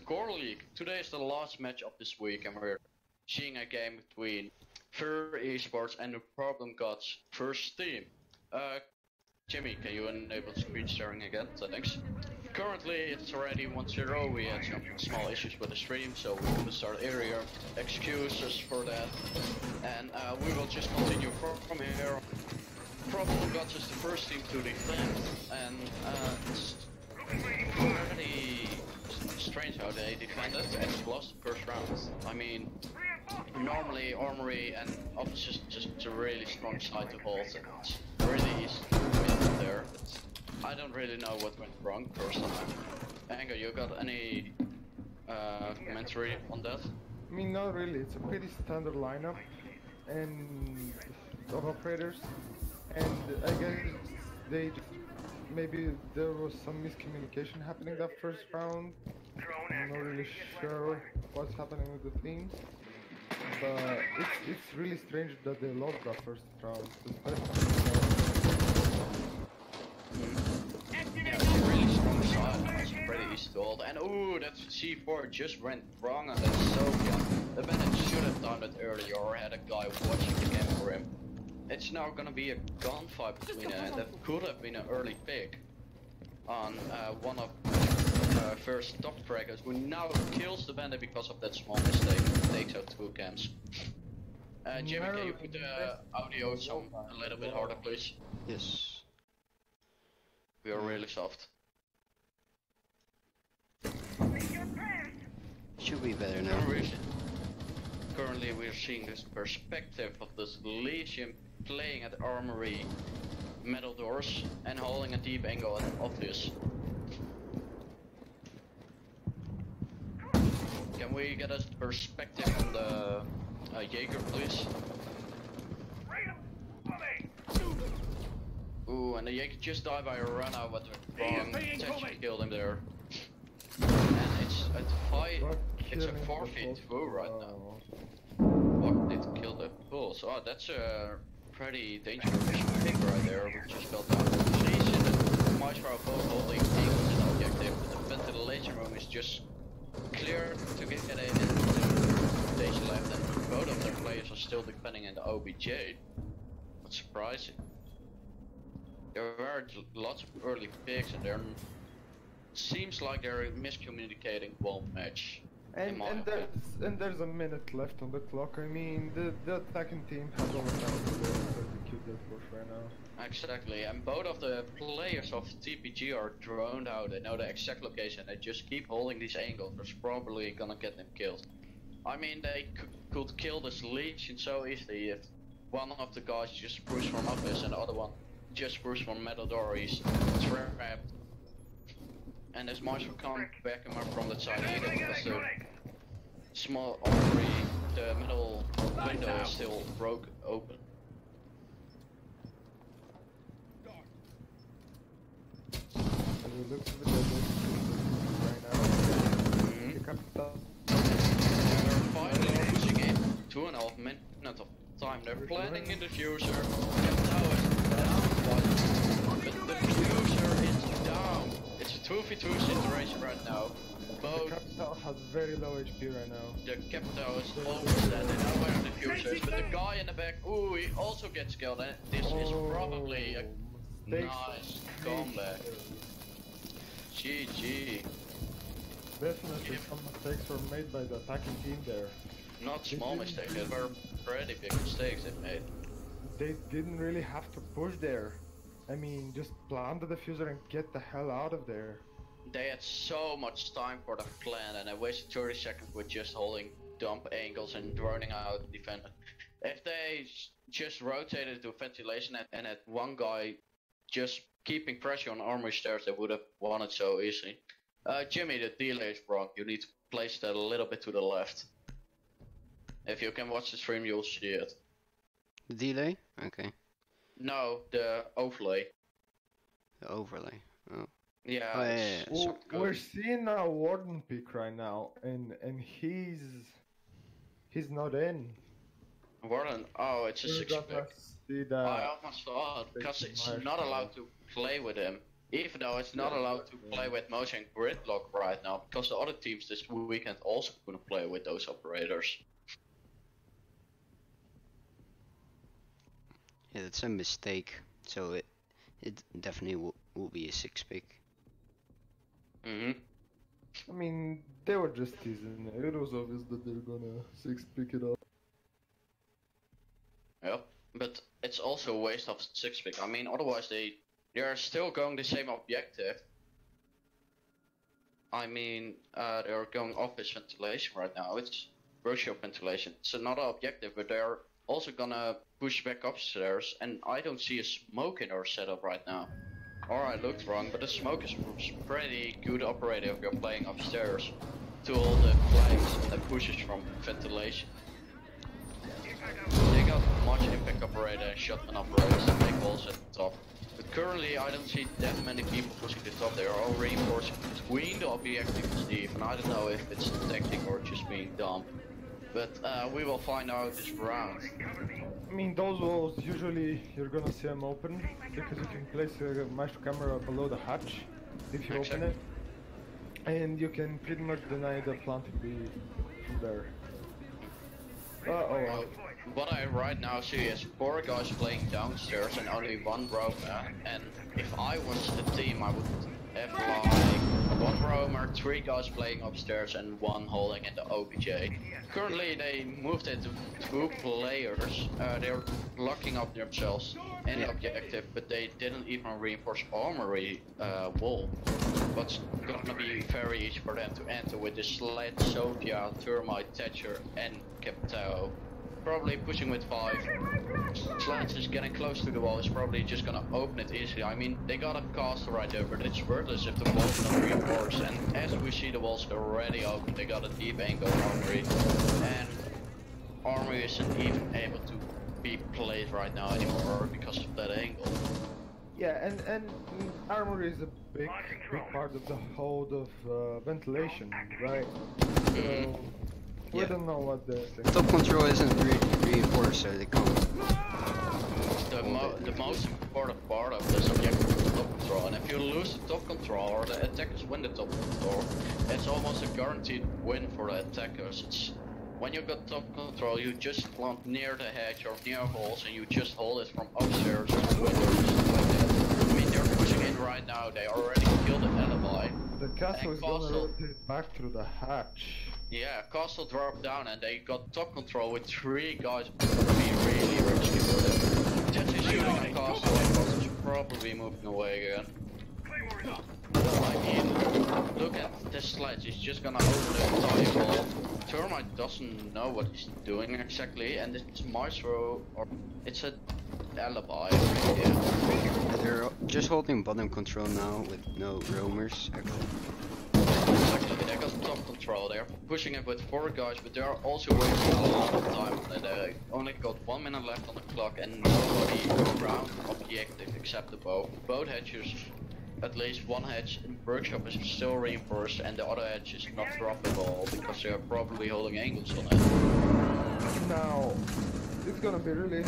Core League. Today is the last match of this week, and we're seeing a game between FeaR esports and the Problem Gods first team. Jimmy, can you enable screen sharing again? Thanks. Currently, it's already 1-0. We had some small issues with the stream, so we will start earlier. Excuses for that, and we will just continue from here. Problem Gods is the first team to defend, and it's pretty strange how they defended and lost the first round. I mean, normally Armory and Optus is just a really strong side to hold, and it's really easy to win there. But I don't really know what went wrong first time. Anger, you got any commentary on that? I mean, not really. It's a pretty standard lineup and of operators, and I guess they just, maybe there was some miscommunication happening that first round. I'm not really sure what's happening with the teams, but it's really strange that they lost that first round. Yeah, it's a really strong side. It's pretty easy to hold. And ooh, that C4 just went wrong on that Sophia. The Bennett should have done it earlier or had a guy watching the game for him. It's now gonna be a gunfight between that could have been an early pick on one of first top fraggers who now kills the bandit because of that small mistake. Takes out 2 camps. Jimmy, can you put the audio a little bit harder, please? Yes. We are really soft. Should be better now. Currently we're seeing this perspective of this Legion playing at Armory metal doors and holding a deep angle at obvious. Can we get a perspective on the Jaeger, please? Ooh, and the Jaeger just died by a run out, but the wrong intention killed him there. And it's a 4 feet through right now. What did kill the pulse? Oh, that's a pretty dangerous pick right there. We just got down to the station and Maestro both holding eagles in objective, but the ventilation room is just clear to get in station left, and both of their players are still defending in the OBJ. What's surprising? There were lots of early picks, and there seems like they're miscommunicating one match. And there's a minute left on the clock. I mean, the attacking team has all the time to execute that push right now. Exactly, and both of the players of TPG are droned out. They know the exact location. They just keep holding these angles. That's probably gonna get them killed. I mean, they could kill this Legion so easily if one of the guys just pushed from office and the other one just pushed from metal door. He's trapped. And as Marshall can't back him up from the side either because the small armory, the middle window is still broke open. And we look to the right now. They're finally pushing in 2.5 minutes of time. They're planning in the diffuser. Capitao is down, but the diffuser is down. It's a 2v2 situation right now. Both. The Capitao has very low HP right now. The Capitao is over that. They know where the diffuser is, but the guy in the back, ooh, he also gets killed. And this is probably a nice comeback. GG. Definitely some mistakes were made by the attacking team there. Not small mistakes, they were pretty big mistakes they made. They didn't really have to push there. I mean, just plant the diffuser and get the hell out of there. They had so much time for the plan, and they wasted 30 seconds with just holding dump angles and droning out the defender. If they just rotated to ventilation and had one guy just keeping pressure on armory stairs, they would have won it so easily. Jimmy, the delay is wrong. You need to place that a little bit to the left. If you can watch the stream, you'll see it. The delay? Okay. No, the overlay. The overlay. Oh. Yeah. Oh, yeah. Well, we're seeing a Warden pick right now, and he's not in. Warden? Oh, it's a 6 pick. I almost saw it because it's not allowed to play with him. Even though it's not allowed to play with motion gridlock right now, because the other teams this weekend also couldn't play with those operators. Yeah, that's a mistake. So it definitely will be a 6-pick. I mean, they were just teasing. It was obvious that they're gonna 6-pick it up. Yep, but it's also a waste of 6-pick. I mean, otherwise they are still going the same objective. I mean, they're going office ventilation right now. It's workshop ventilation. It's another objective, but they're also gonna push back upstairs, and I don't see a smoke in our setup right now. Or I looked wrong, but the smoke is pretty good operator if you're playing upstairs to all the flags that pushes from ventilation. They got much impact operator and shotgun operators to make holes at the top. But currently I don't see that many people pushing the top. They are all reinforcing between the objectives, Steve, and I don't know if it's tactic or just being dumb. But we will find out this round. I mean, those walls, usually you're gonna see them open, because you can place a maestro camera below the hatch, if you open it. And you can pretty much deny the planting B from there. Well, what I right now see is 4 guys playing downstairs and only 1 roamer, and if I was the team I would have like 1 roamer, 3 guys playing upstairs and 1 holding in the OBJ. Currently they moved it to 2 players, they're locking up themselves in the objective, but they didn't even reinforce armory wall. What's gonna be very easy for them to enter with the Sled, Sophia, Thermite, Thatcher and Captao. Probably pushing with 5. Sleds is getting close to the wall, is probably just gonna open it easily. I mean, they got a castle right there, but it's worthless if the wall's not reinforced. And as we see, the wall's already open. They got a deep angle armory, and armory isn't even able to be played right now anymore because of that angle. Yeah, and armory is a big part of the whole of ventilation, right? So we don't know what they're saying. Top control isn't reinforced, so they can't. The most important part of this objective is top control, and if you lose the top control or the attackers win the top control, it's almost a guaranteed win for the attackers. It's when you got top control, you just plant near the hedge or near holes, and you just hold it from upstairs or windows like that. I mean, they're pushing in right now. They already killed the alibi. The castle is gonna rotate back through the hatch. Yeah, castle dropped down and they got top control with 3 guys. It's gonna be really risky for them. Jets is shooting at castle and castle's probably moving away again. I mean, look at this sledge, he's just gonna open the entire wall. Thermite doesn't know what he's doing exactly, and it's Maestro, or it's an alibi. Yeah. They're just holding bottom control now with no roamers. Exactly, they got top control, they're pushing it with 4 guys, but they are also wasting a lot of time. They only got 1 minute left on the clock and nobody around objective except the boat. Both hedges, at least 1 hedge in workshop is still reinforced and the other hedge is not droppable because they are probably holding angles on it. Now, it's gonna be really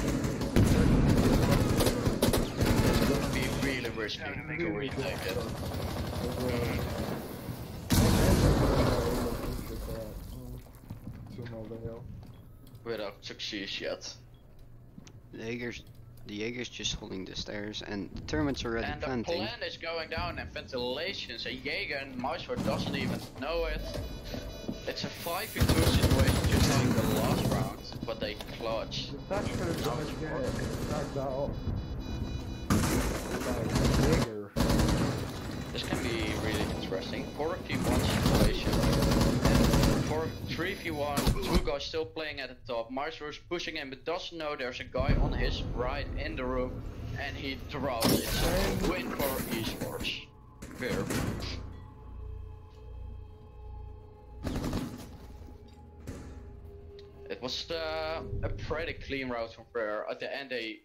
It's gonna be really risky to retake it. Without success yet. The Jaeger's just holding the stairs, and the Termite's already and planting. The plan is going down in ventilation, so Jaeger and Maestro doesn't even know it. It's a 5v2 situation just like the last round, but they clutch. The Thatcher is gonna get knocked out by Jaeger. This can be really interesting. 4v1 situation. And for 3v1, 2 guys still playing at the top. Maestro's pushing in but doesn't know there's a guy on his right in the room. And he drops it. So win for esports. FeaR. It was a pretty clean route from FeaR. At the end they,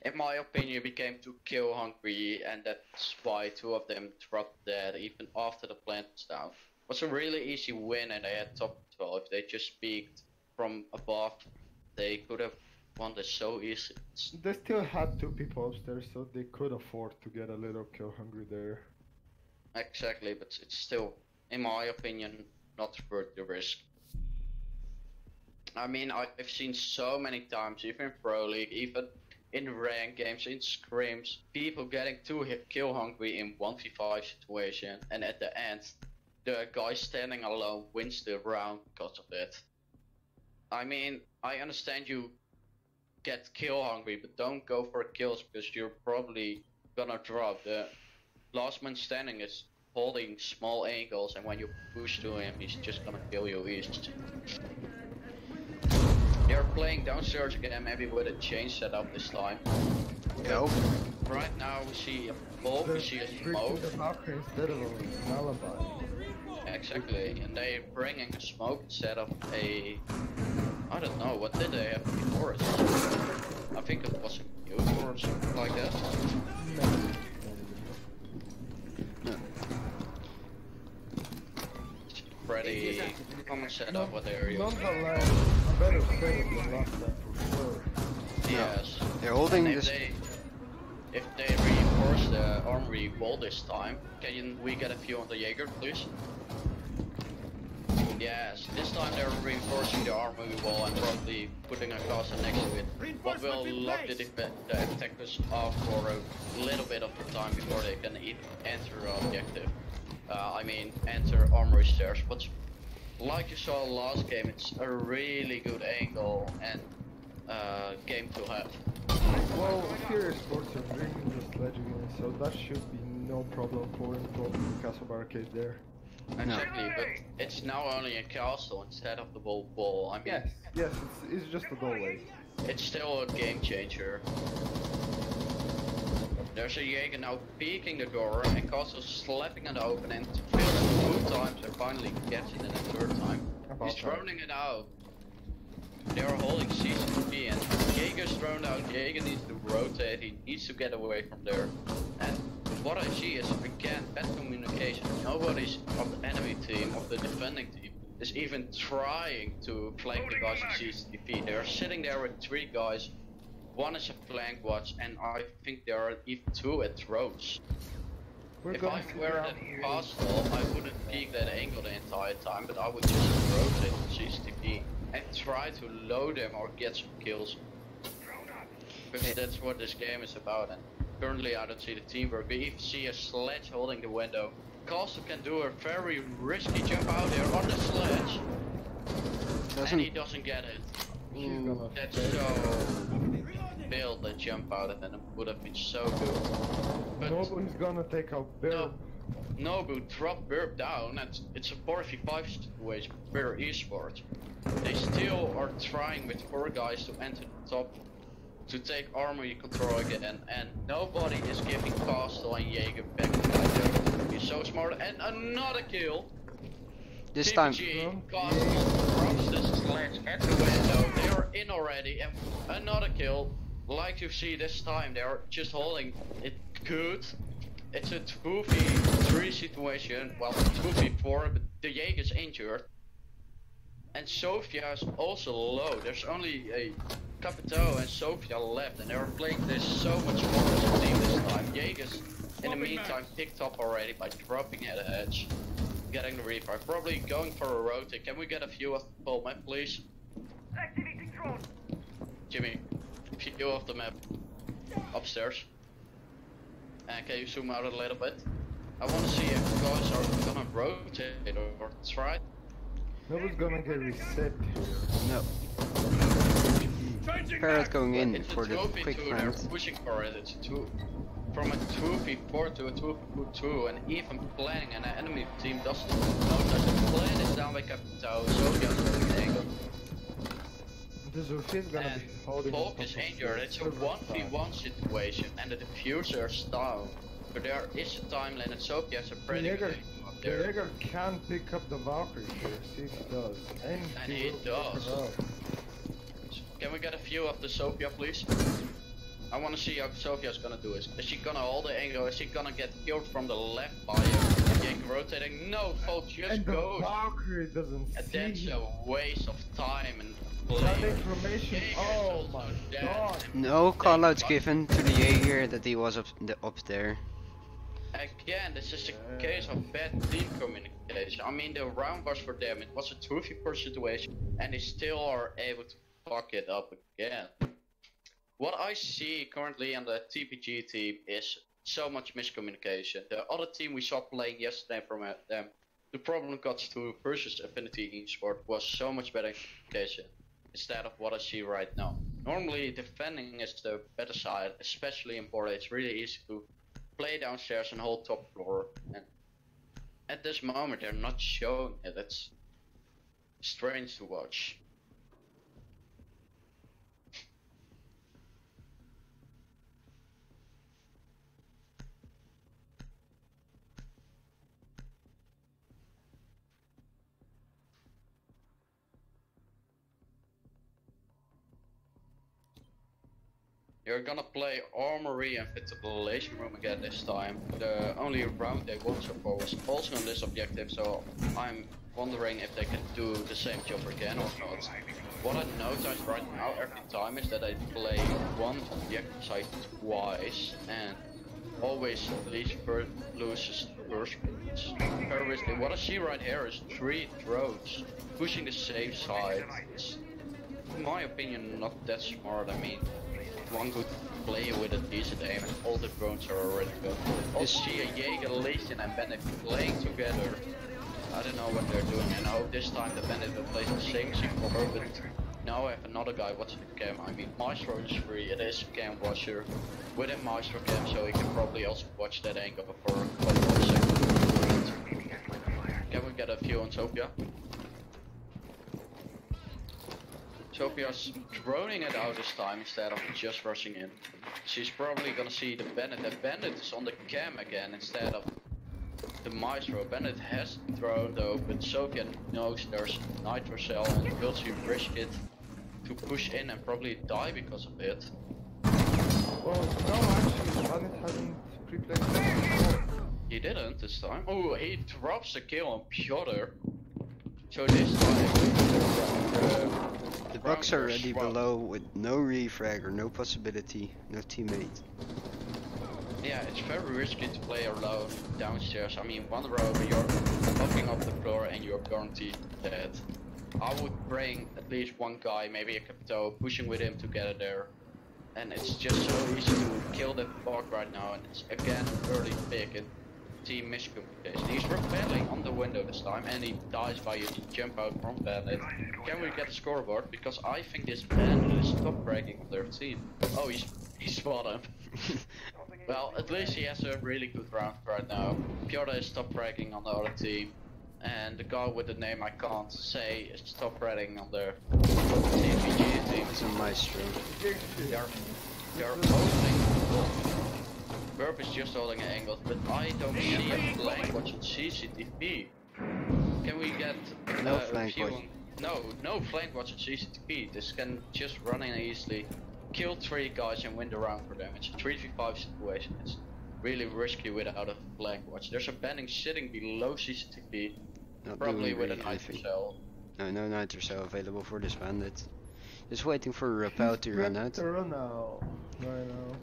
in my opinion, became too kill hungry, and that's why 2 of them dropped dead even after the plant was down. It was a really easy win and they had top control. If they just peeked from above, they could have won this so easy. They still had 2 people upstairs, so they could afford to get a little kill hungry there. Exactly, but it's still, in my opinion, not worth the risk. I mean, I've seen so many times, even in Pro League, even in rank games, in scrims, people getting too kill hungry in 1v5 situation, and at the end, the guy standing alone wins the round because of it. I mean, I understand you get kill hungry, but don't go for kills because you're probably gonna drop. The last man standing is holding small angles, and when you push to him, he's just gonna kill you easily. They're playing downstairs again, maybe with a change setup this time. Go. Right now we see a bulb, we see a smoke. The Valkyrie instead of an alibi. Exactly, and they're bringing a smoke instead of a... I don't know, what did they have before it? I think it was a mute or something like that. Pretty common setup what they're using. Nonetheless, a better setup than last time for sure. Yes. They're holding And this. if they reinforce the armory wall this time, can we get a view on the Jaeger, please? Yes, this time they're reinforcing the armory wall and probably putting a caster next to it. What will lock the attackers off for a little bit of the time before they can even enter objective. I mean, enter armory stairs. But like you saw last game, it's a really good angle and game to have. Well, FeaR esports are bringing the sledge again, so that should be no problem for involving the castle barricade there. Exactly, but it's now only a castle instead of the wall. I mean, Yes, it's just a doorway. it's still a game changer. There's a Jaeger now peeking the door and Castle slapping it open and fails 2 times and finally gets it in the 3rd time. He's throwing it out. They are holding CCTV and Jaeger's thrown out. Jaeger needs to rotate, he needs to get away from there. And what I see is, again, bad communication. Nobody's of the enemy team, of the defending team, is even trying to flank the guys in CCTV. They're sitting there with 3 guys. 1 is a flank watch, and I think there are even 2 at throats. If I were at castle, I wouldn't peek that angle the entire time, but I would just rotate the CCTV and try to load them or get some kills. Because that's what this game is about, and currently I don't see the teamwork. We even see a sledge holding the window. Castle can do a very risky jump out there on the sledge, and he doesn't get it. Ooh, that's so build that jump out and it would have been so good. But nobody's gonna take out Burb. Nobu dropped Burb down and it's a 4v5 situation for esports. They still are trying with 4 guys to enter the top to take armory control again, and nobody is giving Castle and Jaeger back to fight. He's so smart, and another kill! This time. Castle drops the sledge at the window, they are in already, and another kill. Like you see this time, they are just holding it good. It's a 2v3 situation, well 2v4, but the Jaeger's injured. And Sofia is also low, there's only a Capito and Sofia left, and they are playing this so much more as a team this time. Jaeger's in the meantime picked up already by dropping at the edge, getting the revive, probably going for a rotate. Can we get a view of the whole map please? Activating drone. Jimmy, view of the map upstairs. And can you zoom out a little bit? I want to see if guys are gonna rotate or try. Nobody's gonna get reset here. No. Parrot going in It's for a the 2v2, quick they're round. pushing for it. It's from a 2v4 to a 2v2, and even planning an enemy team doesn't know that the plan is down by Capito, so just angle. The Zofia is gonna And be holding. Volk is injured, it's a 1v1 situation, and the diffuser is down. But there is a time limit, Sophia has a pretty Jaeger, good up there. Jaeger can pick up the Valkyrie here, see if he does. And he will does. pick her up. Can we get a view of the Sophia, please? I want to see how Sophia's gonna do it. Is she gonna hold the angle? Is she gonna get killed from the left by a Jake rotating. No, folks, just And the goes. Valkyrie doesn't And see that's him. a waste of time and That play. information, oh my god. No callouts given to the Jaeger that he was up there. Again, this is a case of bad team communication. I mean, the round was for them. It was a 2v4 situation, and they still are able to fuck it up again. What I see currently on the TPG team is so much miscommunication. The other team we saw playing yesterday from them, the problem got to versus Affinity Esports was so much better communication instead of what I see right now. Normally, defending is the better side, especially in Border. It's really easy to play downstairs and hold top floor, and at this moment they're not showing it. It's strange to watch. You're gonna play Armory and Ventilation Room again this time. The only round they won so far was also on this objective, so I'm wondering if they can do the same job again or not. What I noticed right now every time is that I play one objective site twice and always loses first. Terroristic. What I see right here is 3 drones pushing the same side. It's, in my opinion, not that smart. I mean, one good player with a decent aim and all the drones are already good. Also see a Jaeger, Legion and Bandit playing together. I don't know what they're doing, and I hope this time the Bandit will play the same C4, but now I have another guy watching the cam. I mean, Maestro is free, it is a cam watcher within Maestro cam, so he can probably also watch that angle for a couple of seconds. Can we get a view on Sophia? Sophia's droning it out this time instead of just rushing in. She's probably gonna see the Bandit. The Bandit is on the cam again instead of the Maestro. Bandit has thrown though, but Sophia knows there's Nitro Cell and will she risk it to push in and probably die because of it. Well, no, actually, Bandit hasn't pre-played before. He didn't this time. Oh, he drops a kill on Piotr. So this time the Bucks are already below with no refrag or no possibility, no teammate. Yeah, it's very risky to play alone downstairs. I mean, one row you're popping up the floor and you're guaranteed dead. I would bring at least one guy, maybe a Capito, pushing with him to get there. And it's just so easy to kill that bug right now, and it's again early pick and team miscommunication. He's repelling on the window this time and he dies by a jump out from Bandit. Can we get a scoreboard? Because I think this Bandit is top ranking on their team. Oh, he spotted him. Well, at least he has a really good round right now. Piotr is top ranking on the other team. And the guy with the name I can't say is top ranking on their TPG team. It's a Maestro. They're holding. Burp is just holding an angle, but I don't see a flank watch on CCTV. Can we get no flank watch? No flank watch on CCTV. This can just run in easily, kill 3 guys and win the round for them. It's a 3v5 situation. It's really risky without a flank watch. There's a banding sitting below CCTV, probably with a Nitro Cell. No Nitro Cell available for this Bandit. Just waiting for a rappel to run out. Run out right now.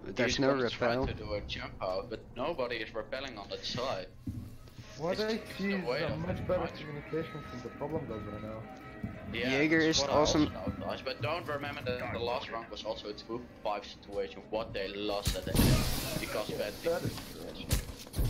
But there's no rappel. To do a jump out, but nobody is rappelling on that side. What I see is a much better communication from the problem does right now. Yeah, Jaeger is awesome. But don't remember that the last round was also a 2v5 situation. What they lost at the end because bad things.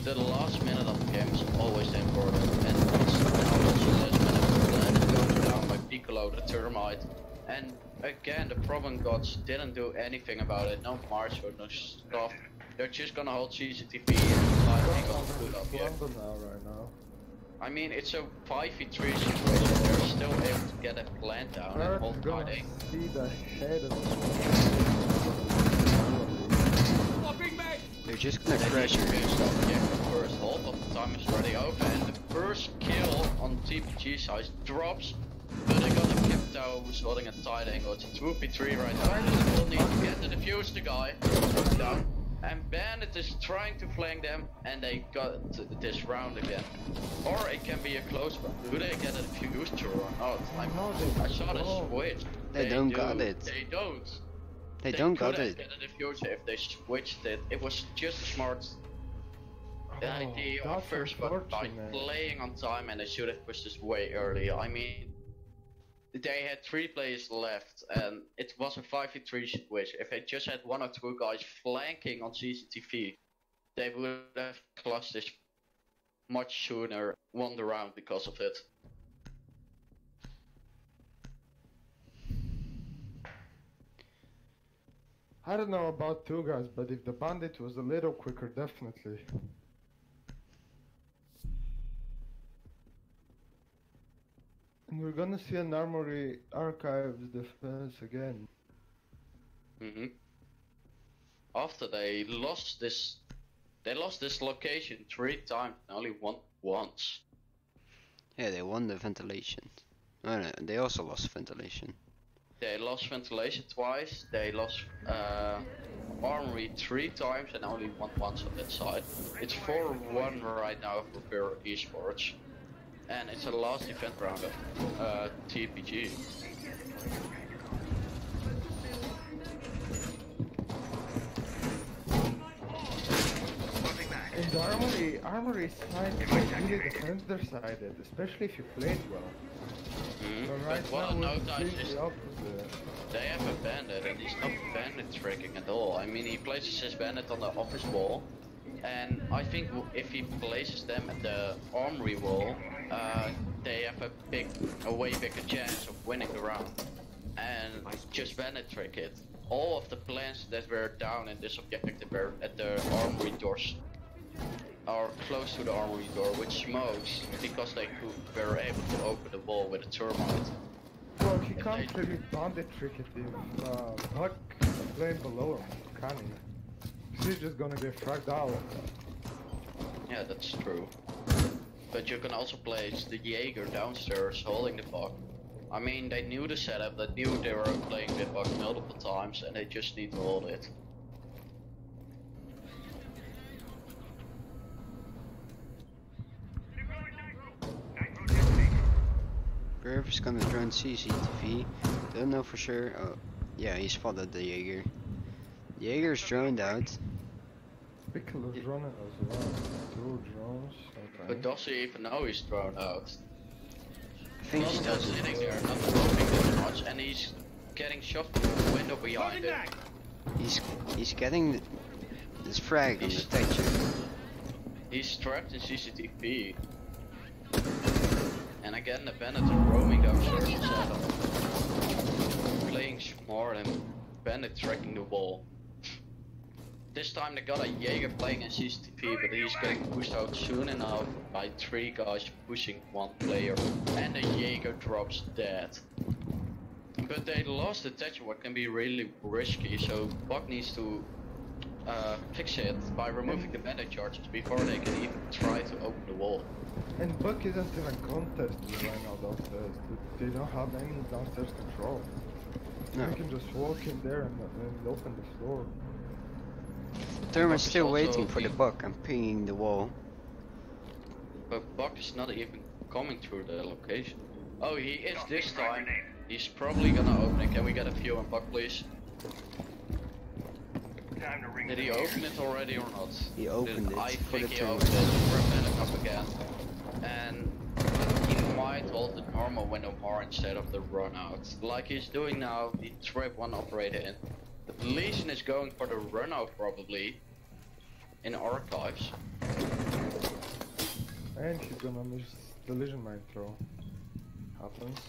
The last minute of the game is always important, and it's now also last minute of the plan is going down by Piccolo the Termite. And again, the problem gods didn't do anything about it. No march or no stuff. They're just gonna hold CCTV and right now. I mean, it's a 5v3 situation. They're still able to get a plant down and hold fighting. See the head of They're just gonna crash your game. The first half of the time is already over, and the first kill on TPG side drops. But they got a Capito who's holding a tight angle. It's a 2v3 right now. They still need to get to defuse the guy. Down. And Bandit is trying to flank them, and they got this round again. Or it can be a close one. Do they get a fuse or not? I saw the switch. They don't got it. They don't. They don't got could it. have gotten the future if they switched it. It was just a smart idea on first, but by playing on time, and they should have pushed this way earlier. I mean, they had 3 players left, and it was a 5v3 switch. If they just had 1 or 2 guys flanking on CCTV, they would have clutched this much sooner, won the round because of it. I don't know about 2 guys, but if the bandit was a little quicker, definitely. And we're gonna see an armory archives defense again. After they lost this location 3 times and only won once. Yeah, they won the ventilation. Oh, no, they also lost ventilation. They lost ventilation twice. They lost armory 3 times and only won once on that side. It's 4-1 right now for FeaR esports. And it's a last event round of TPG. And the armory side is really defender sided, especially if you played well. But right what I now noticed it's is the opposite. they have a bandit and he's not bandit tracking at all. I mean, he places his bandit on the office wall. And I think if he places them at the armory wall, they have a way bigger chance of winning the round. And just bandit trick it. All of the plants that were down in this objective were at the armory doors, or close to the armory door with smokes, because they were able to open the wall with a termite. Well, he can't really bandit trick it if Buck playing below him, can he? He's just gonna get fragged out. Yeah, that's true. But you can also place the Jaeger downstairs holding the Buck. I mean, they knew the setup, they knew they were playing with Buck multiple times, and they just need to hold it. FeaR is gonna drone CCTV. Don't know for sure. Oh, yeah, he spotted the Jaeger. Jaeger's droned out. Piccolo's running as well. 2 drones. Okay. But does he even know he's thrown out? I think he He's does. sitting there, not moving that much, and he's getting shot from the window behind him. He's getting this frag on the texture. He's trapped in CCTV. And again, the bandit is roaming downstairs instead of playing smart and bandit tracking the wall. This time they got a Jaeger playing in CCTV, but he's getting pushed out soon enough by 3 guys pushing 1 player, and the Jaeger drops dead. But they lost the attachment, what can be really risky, so Buck needs to fix it by removing the bandit charges before they can even try to open the wall. And Buck isn't even contested right now downstairs. They don't have any downstairs control. No. They can just walk in there and open the floor. Therma's Buck is still also waiting for the being- Buck and pinging the wall. But Buck is not even coming through the location. Oh, he is this time. He's probably gonna open it. Can we get a view on Buck, please? Time to ring. Did he open it already or not? He opened it I for think the he termite. opened it. We're bandit up again. And he might hold the normal window more instead of the run out. Like he's doing now, he trap 1 operator in. The Legion is going for the run out probably in archives. And he's gonna miss the Legion mine throw. Happens.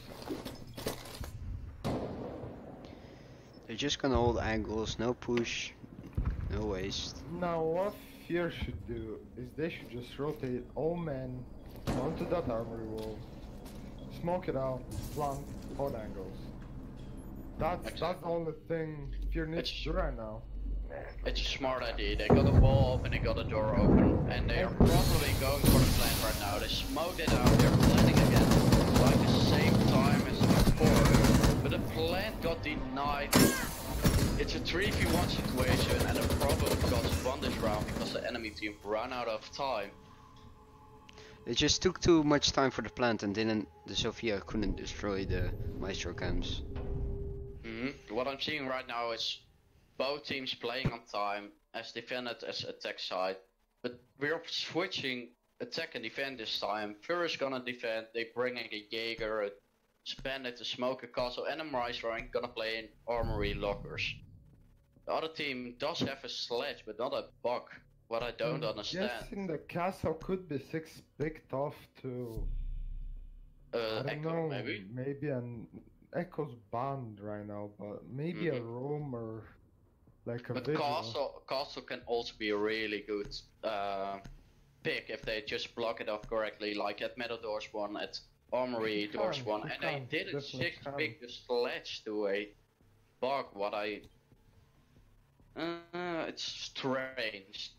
They're just gonna hold angles, no push, no waste. Now what FeaR should do is they should just rotate all men onto that armory wall, smoke it out, flank, hold angles. That's the only thing FeaR needs to do right now. It's a smart idea. They got a wall open, they got a door open, and they are probably going for the plant right now. They smoked it out, they're planting again, like the same time as before. But the plant got denied. It's a 3v1 situation, and the problem got Gods won this round because the enemy team ran out of time. It just took too much time for the plant, and didn't the Sophia couldn't destroy the Maestro camps. What I'm seeing right now is both teams playing on time, as defended as attack side, but we're switching attack and defend this time. FeaR is gonna defend, they bring in a Jaeger, a Bandit, a Smoker Castle, and a Maestro, and gonna play in Armory Lockers. The other team does have a sledge, but not a bug. What I don't understand. Guessing the castle could be 6 big tough to. I don't Echo, know, maybe? an Echo's banned right now, but maybe a roam or like a But vigil. Castle can also be a really good pick if they just block it off correctly, like at Metal Doors 1, at Armory Doors 1, and they didn't pick the sledge to a bug. What I it's strange.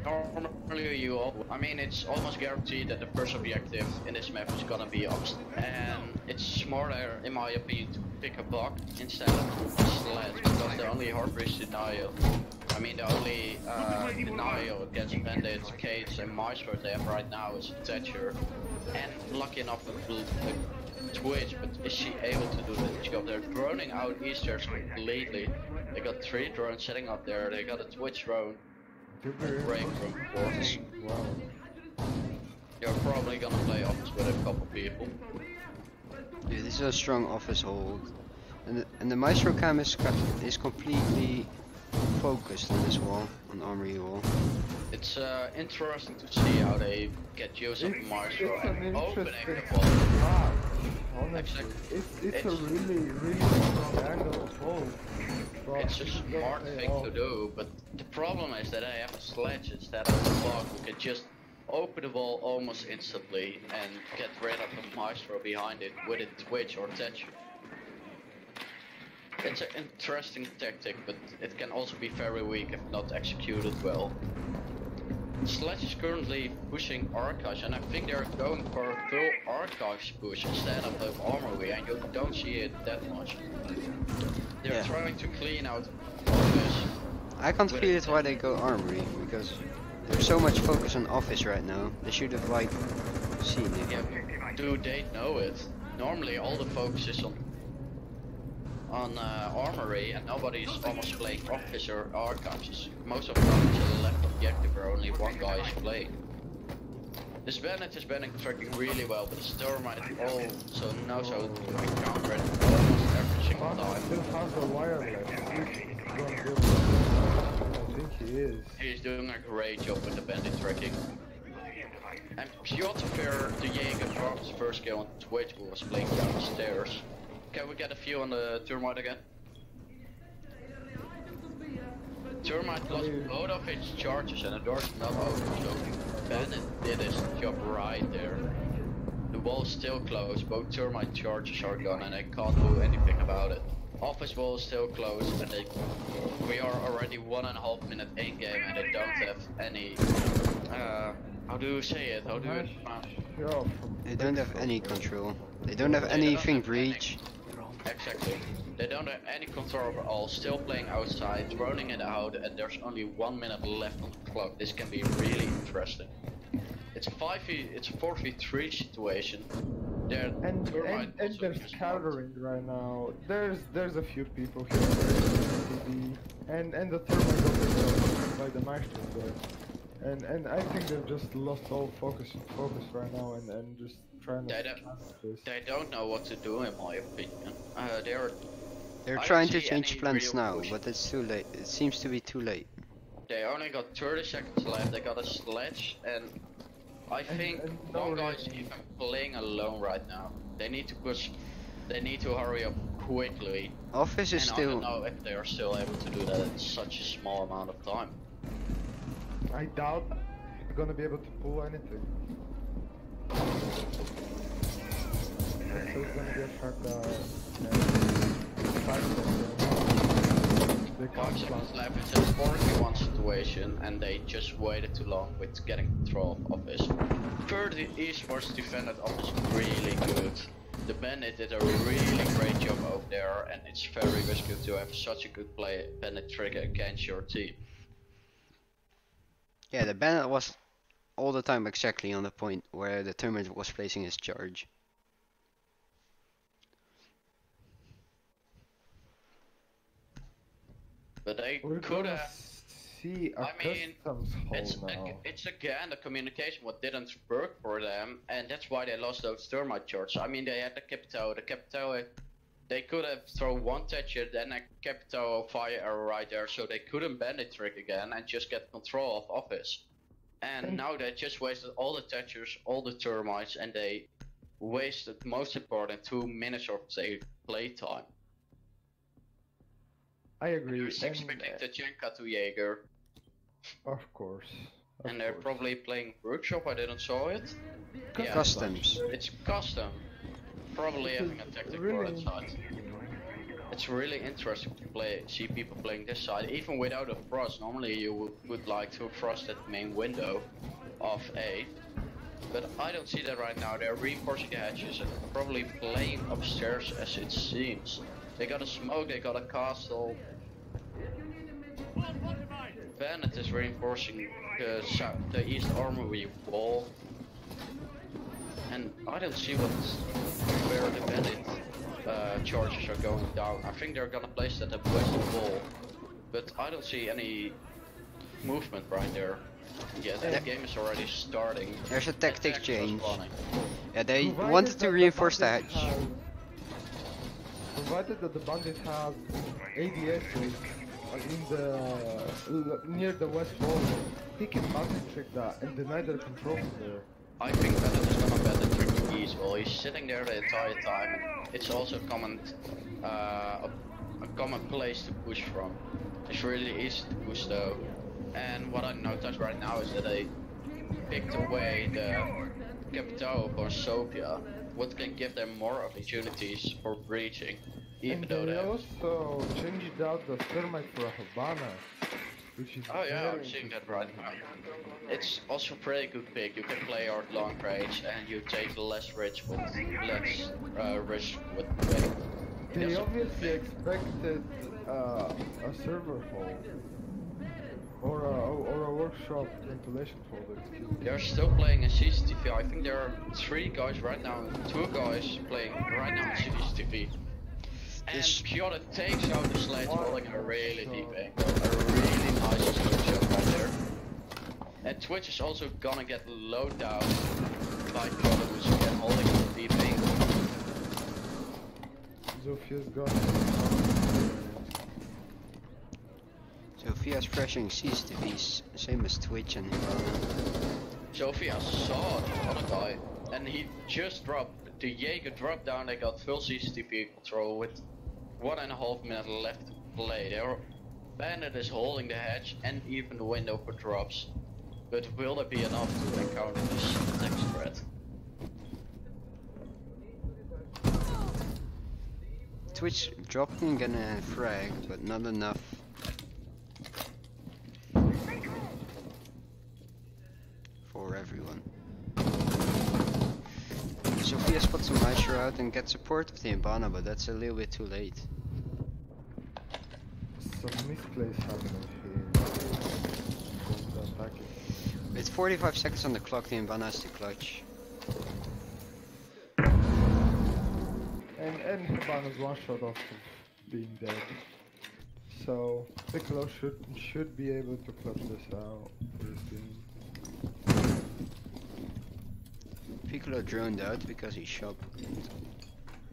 Normally I mean, it's almost guaranteed that the first objective in this map is gonna be Ops, and it's smarter, in my opinion, to pick a bug instead of a sledge, because the only hard risk denial, I mean, the only denial against Bandits, Cates, and Maestro they have right now is Thatcher, and lucky enough with Twitch, but is she able to do the job? They're droning out Easters completely. They got 3 drones sitting up there, they got a Twitch drone. Break from force. Wow. You're probably gonna play office with a couple people. Yeah, this is a strong office hold, and the Maestro cam is completely focused on this wall, on Armory wall. It's interesting to see how they get use of the Maestro and opening the wall. Wow. Honestly, Exactly. it's a really strong angle of hold. It's a smart thing to do, but the problem is that I have a sledge instead of a bug who can just open the wall almost instantly and get rid of the Maestro behind it with a Twitch or Thatcher. It's an interesting tactic, but it can also be very weak if not executed well. Sledge is currently pushing Archives, and I think they're going for a full Archives push instead of the Armory, and you don't see it that much. They're trying to clean out Office. I can't feel it why they go Armory, because there's so much focus on Office right now. They should have like seen it. Yeah, do they know it? Normally all the focus is on Armory, and nobody's almost playing Office or Archives. Most of the time to the left objective where only one guy is playing. This Bandit has been tracking really well, but the Thermite also knows how to counter it almost every single time. Still has the wireless. I think he is. He's doing a great job with the Bandit tracking. And Piotr FeaR, the Jaeger, dropped his first kill on Twitch, who was playing downstairs. Can we get a view on the Thermite again? Thermite lost both of its charges and the door's not open, so Bandit did his job right there. The wall's still closed, both Thermite charges are gone and they can't do anything about it. Office wall is still closed, and we are already 1.5 minutes in game and they don't have any, how do you say it? How do you... They don't have any control. They don't have anything breach. Exactly. They don't have any control over all, still playing outside, droning it out, and there's only 1 minute left on the clock. This can be really interesting. It's a 4v3 situation. And there's countering right now. There's a few people here. And the Thermite got by the Maestro there. And I think they've just lost all focus right now and just trying to they don't know what to do, in my opinion. They're trying to change plans now, but it's too late. It seems to be too late. They only got 30 seconds left. They got a sledge, and I think one guy's even playing alone right now. They need to push. They need to hurry up quickly. Office is still. I don't know if they are still able to do that in such a small amount of time. I doubt they're gonna be able to pull anything. So it's gonna be a sharp 5 seconds. 5 seconds left. It's a 4v1 situation, and they just waited too long with getting control of Office. FeaR esports defended Office really good. The Bandit did a really great job over there, and it's very risky to have such a good play Bennett trigger against your team. Yeah, the Bennett was all the time exactly on the point where the tournament was placing his charge. But they We're could gonna have. see a I mean, customs it's hole now. it's again the communication what didn't work for them, and that's why they lost those thermite charges. I mean, they had the Capitao. The Capitao, they could have thrown one Thatcher, then a Capitao fire arrow right there, so they couldn't bend it trick again and just get control of office. And now they just wasted all the Thatchers, all the termites, and they wasted most important 2 minutes of their playtime. I agree. They're expecting Tachenka to Jaeger. Of course. And they're probably playing workshop, I didn't saw it. Yeah, Customs. it's custom. Probably having a tactic war really side. It's really interesting to see people playing this side, even without a frost. Normally you would like to frost that main window of A. But I don't see that right now. They're reinforcing the hatches and probably playing upstairs as it seems. They got a smoke, they got a castle. Bennett is reinforcing the east armory wall. And I don't see where the Bennett charges are going down. I think they're gonna place that at west wall. But I don't see any movement right there. Yeah, the game is already starting. There's a tactic change. Running. Yeah, they Provided wanted that to the reinforce the bandit hatch. Provided that the bandit has ADSs in the near the west wall, he can bandit trick that and deny their control from there. I think Bennett is gonna bet the tricky east wall. He's sitting there the entire time. It's also a common place to push from. It's really easy to push though. And what I noticed right now is that they picked away the Capitao or Sophia, what can give them more opportunities for breaching. Even And though they they have... also changed out the thermite for a Havana, which is Oh yeah, very I'm seeing that right now. It's also a pretty good pick. You can play out long range and you take less risk with risk with play. They That's a obviously pick. expected a server hole or a workshop ventilation folder. They're still playing a CCTV. I think there are 3 guys right now, 2 guys playing right now in CCTV. And Cuore takes out the sledge holding a really deep angle. A really nice slow shot right there. And Twitch is also gonna get low down by Cuore, who's again holding a deep angle. Zophia's got Sophia's pressuring CCTVs, same as Twitch and Sophia saw the other guy, and he just dropped. The Jaeger dropped down, they got full CCTV control with 1.5 minutes left to play. Bandit is holding the hatch and even the window for drops. But will there be enough to encounter this next threat? Twitch dropping a frag, but not enough. For everyone. Sophia spots some Maestro out and gets support with the Ibana, but that's a little bit too late. some misplays happening here. Don't attack it. With 45 seconds on the clock, the Ibana has to clutch. And Habana's one shot off of being dead. So Piccolo should be able to clutch this out for his team. Piccolo droned out because he shot.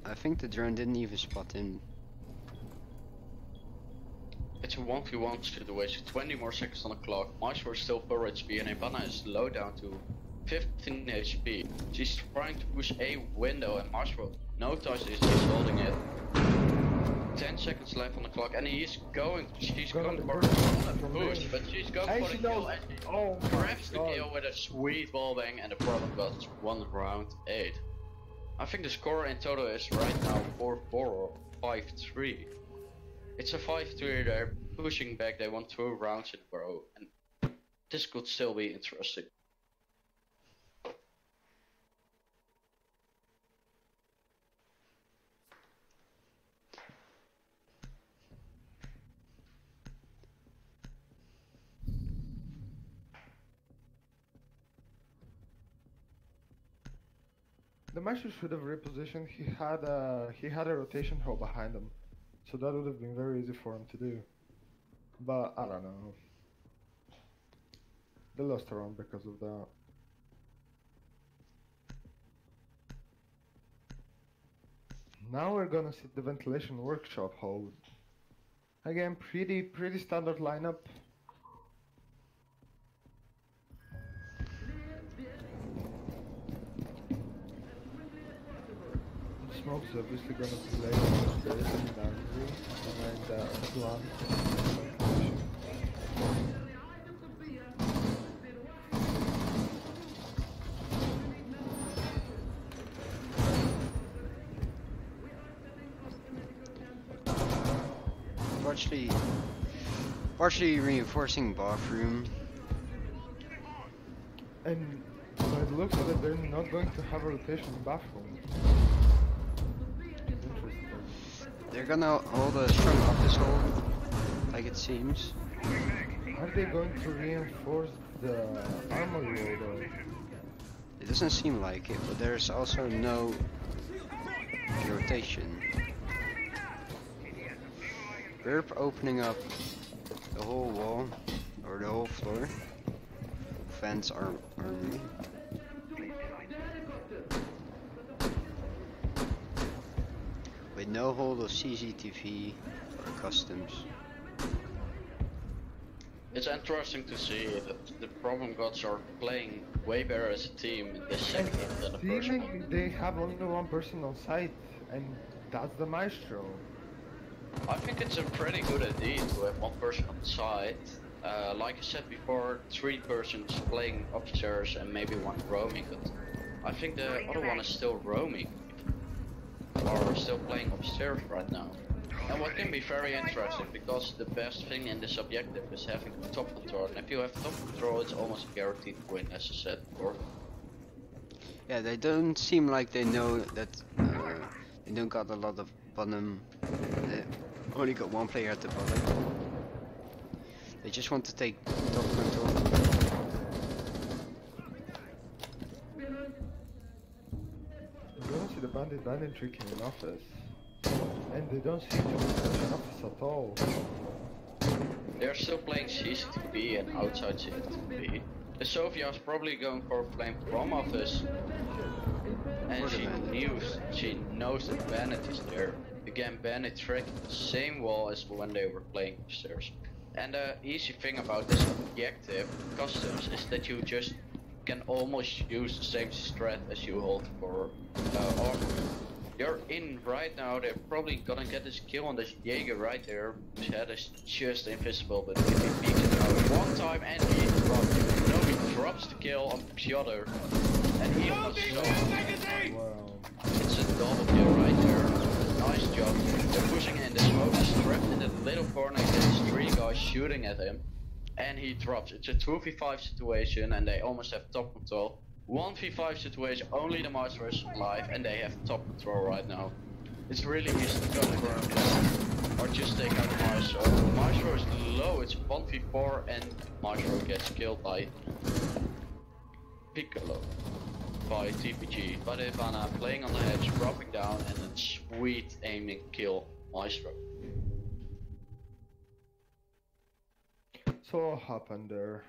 I think the drone didn't even spot him. It's a 1v1 situation, 20 more seconds on the clock. Maestro is still 4 HP and Ibana is low down to 15 HP. She's trying to push a window and Maestro notices he's holding it. 10 seconds left on the clock and she's going for a push, but she's going for the kill and she grabs the kill with a sweet wall bang and the problem was 1 round 8. I think the score in total is right now 4-4 or 5-3. It's a 5-3, they're pushing back, they want 2 rounds in a row, and this could still be interesting. the master should have repositioned. He had a rotation hole behind him, so that would have been very easy for him to do. But I don't know. They lost a round because of that. Now we're gonna see the ventilation workshop hold. Again, pretty standard lineup. Smoke's obviously gonna play on this in Andrew and plan. Partially reinforcing bathroom. And by the looks of it, they're not going to have a rotation in bathroom. Interesting. They're gonna hold a strong office hold, like it seems. Are they going to reinforce the armory though? It doesn't seem like it, but there's also no rotation. Burp opening up the whole wall, or the whole floor. Fence armory. With no hold of CCTV or customs. It's interesting to see that the problem gods are playing way better as a team in this sector than a person. Seemingly they have only one person on site, and that's the maestro. I think it's a pretty good idea to have one person on site. Like I said before, 3 persons playing upstairs and maybe one roaming, but I think the other one is still roaming. Or still playing upstairs right now. And what can be very interesting, because the best thing in this objective is having top control, and if you have top control it's almost a guaranteed win, as I said before. Yeah, they don't seem like they know that they don't got a lot of bottom. They only got one player at the bottom. They just want to take top control. You don't see the bandit tricking in office. And they don't seem to be touching office at all. They're still playing CCTV and outside CCTV. The Sovia's probably going for a flame from office. And she knows that Bennett is there. Again, Bennett tricked the same wall as when they were playing upstairs. And the easy thing about this objective customs is that you just can almost use the same strat as you hold for armor. You're in right now, they're probably gonna get this kill on this Jaeger right there, whose head is just invisible, but if he peeks it out one time and he drops the kill on Piotr, and he almost Wow. it's a double kill right there. Nice job. They're pushing in, the smoke is trapped in that little corner, there's 3 guys shooting at him, and he drops. It's a 2v5 situation and they almost have top control. 1v5 situation, only the Maestro is alive and they have top control right now. It's really easy to confirm or just take out the Maestro. The Maestro is low, it's 1v4 and Maestro gets killed by Piccolo, by TPG, by Ivana playing on the hedge, dropping down and then sweet aiming kill Maestro. So what happened there?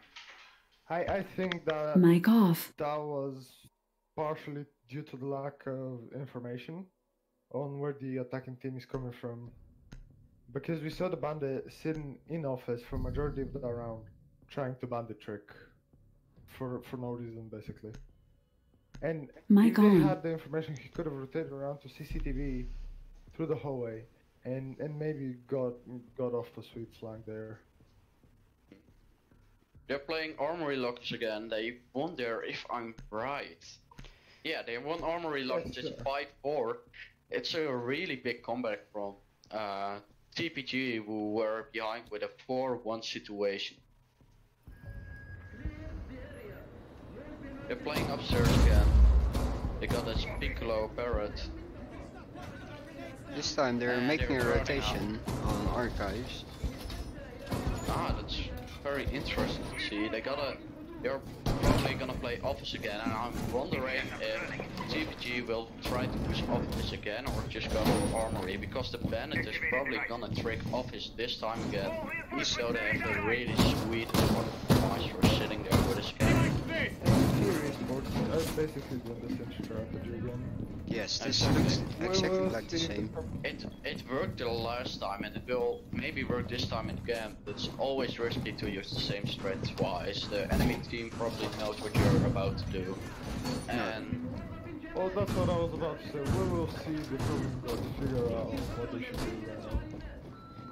I think that Mic off. that was partially due to the lack of information on where the attacking team is coming from. Because we saw the bandit sitting in office for majority of the round, trying to bandit trick for no reason basically. And Mic if he on. had the information, he could have rotated around to CCTV through the hallway and maybe got off the sweet flank there. They're playing Armory Lockers again, they won there if I'm right. Yeah, they won Armory Lockers, it's 5-4. It's a really big comeback from TPG, who were behind with a 4-1 situation. They're playing upstairs again. They got a Piccolo Parrot. This time they're And making they're a running rotation on archives. Ah, that's very interesting to see. They got a they're probably gonna play office again, and I'm wondering if TPG will try to push office again or just go for armory, because the bandit is probably gonna trick office this time again, even though they have a really sweet maestro sitting there with his cannon. FeaR esports are basically doing the same strategy again. Yes, this looks exactly like the same. It worked the last time, and it will maybe work this time again. It's always risky to use the same strat twice. The enemy team probably knows what you're about to do, and Well, that's what I was about to say. We will see the Problem Gods figure out what they should do right now.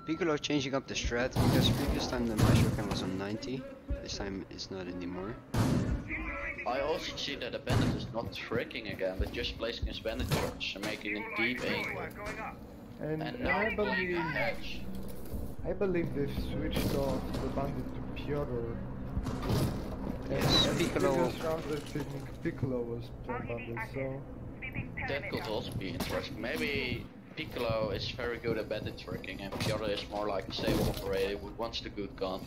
Piccolo changing up the strat because previous time the maestro cam was on 90. This time it's not anymore. I also see that the bandit is not tricking again, but just placing his bandit charge and making a deep angle. And now I playing a believe hedge. they've switched off the bandit to Piotr. Yes, And Piccolo. previous rounds I think Piccolo was playing bandit, so That could also be interesting. Maybe Piccolo is very good at bandit tricking, and Piotr is more like a stable operator who wants the good gun,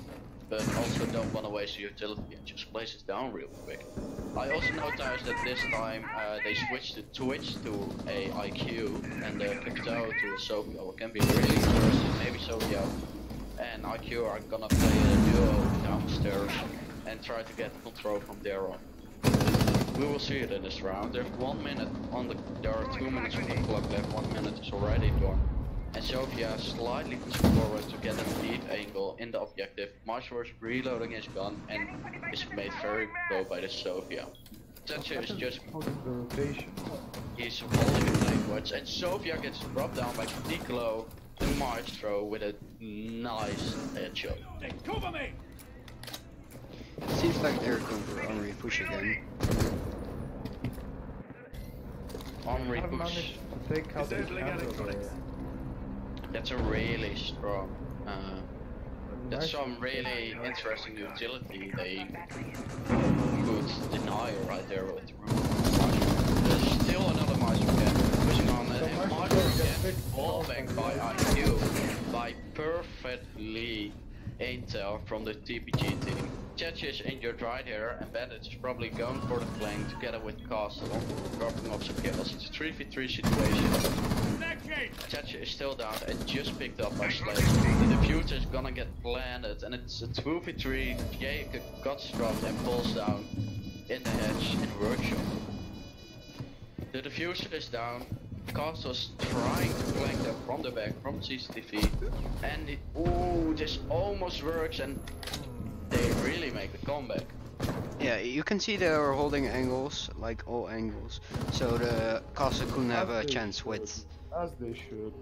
but also don't want to waste the utility and just place it down real quick. I also noticed that this time they switched the Twitch to a IQ and the Crypto to a Sophia. It can be really interesting. Maybe Sophia and IQ are gonna play a duo downstairs and try to get control from there on. We will see it in this round. There's 1 minute on the. There are 2 minutes on the clock left. 1 minute is already done. And Sophia slightly pushing forward to get a deep angle in the objective. Maestro is reloading his gun and is made very low by the Sophia. Thatcher is just holding the rotation. he's holding the language, and Sophia gets dropped down by Piccolo the Maestro with a nice headshot. Cover me! Seems like they're going for armory push again. Armory I've push. managed to take out the camera. That's a really strong. That's some really interesting utility they could deny right there with the room. There's still another Maestro again, pushing on and Maestro again, wallbang by IQ, by perfectly intel from the TPG team. Chetch is injured right here, and Bandit is probably going for the flank together with Castle, dropping off some kills. It's a 3v3 situation. Chetch is still down and just picked up by Slade. The diffuser is gonna get planted, and it's a 2v3. Jacob got dropped and falls down in the hedge in workshop. The diffuser is down. Castle's trying to flank them from the back, from CCTV, and ooh, this almost works, and they really make the comeback. Yeah, you can see they are holding angles, like all angles, so the castle couldn't have a chance with. As they should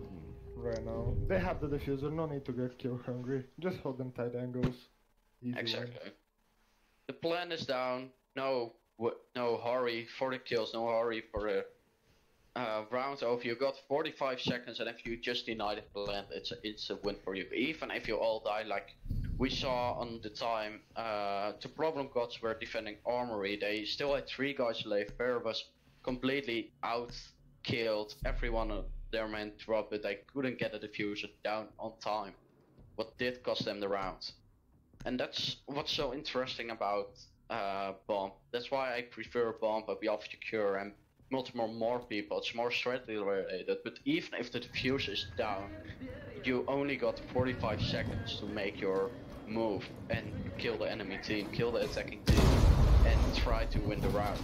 right now. They have the diffuser, no need to get kill hungry. Just hold them tight angles. Easy Exactly. win. The plan is down. No hurry for the kills. No hurry for the round over. You got 45 seconds, and if you just deny the plan, it's a win for you. Even if you all die, like we saw on the time, the Problem Gods were defending Armory. They still had 3 guys left. FeaR was completely out-killed. Everyone of their men dropped, but they couldn't get the diffuser down on time. What did cost them the round. And that's what's so interesting about Bomb. That's why I prefer Bomb over Cuore and multiple more people. It's more strategy related, but even if the diffuser is down, you only got 45 seconds to make your move and kill the enemy team, kill the attacking team, and try to win the round.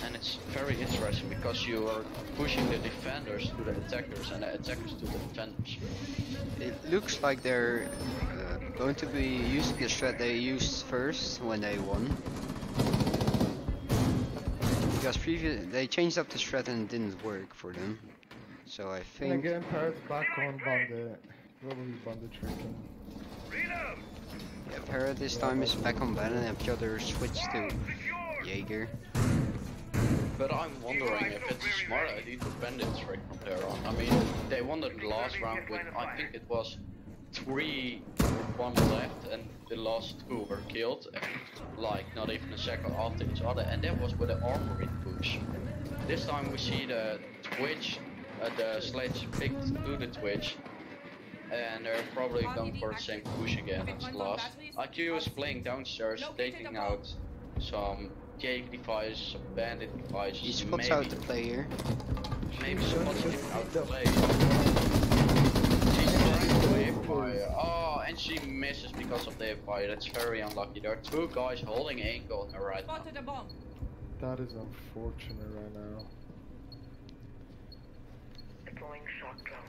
And it's very interesting because you are pushing the defenders to the attackers and the attackers to the defenders. It looks like they're going to be using the strat they used first when they won. Because they changed up the strat and it didn't work for them. So I And think... again, Parrot's back on Bandit. Probably Bandit tricking. Yeah, Parrot this time is back on Bannon and Piotr switched to Jaeger. But I'm wondering if it's a smart idea to bandit trick from there on. I mean, they won the last round with, I think it was 3-1 left, and the last 2 were killed, like not even a second after each other, and that was with the armory push. This time we see the Twitch, the Sledge picked to the Twitch, and they're probably going for the same push again as last. IQ is playing downstairs, taking out some Jake devices, some bandit devices. He spots maybe, out the player. maybe spots him out the play. She's trying to aim fire. Oh, and she misses because of the aim fire. That's very unlucky. There are two guys holding angle on her right now. Spotted a bomb. That is unfortunate right now. Deploying shock drone.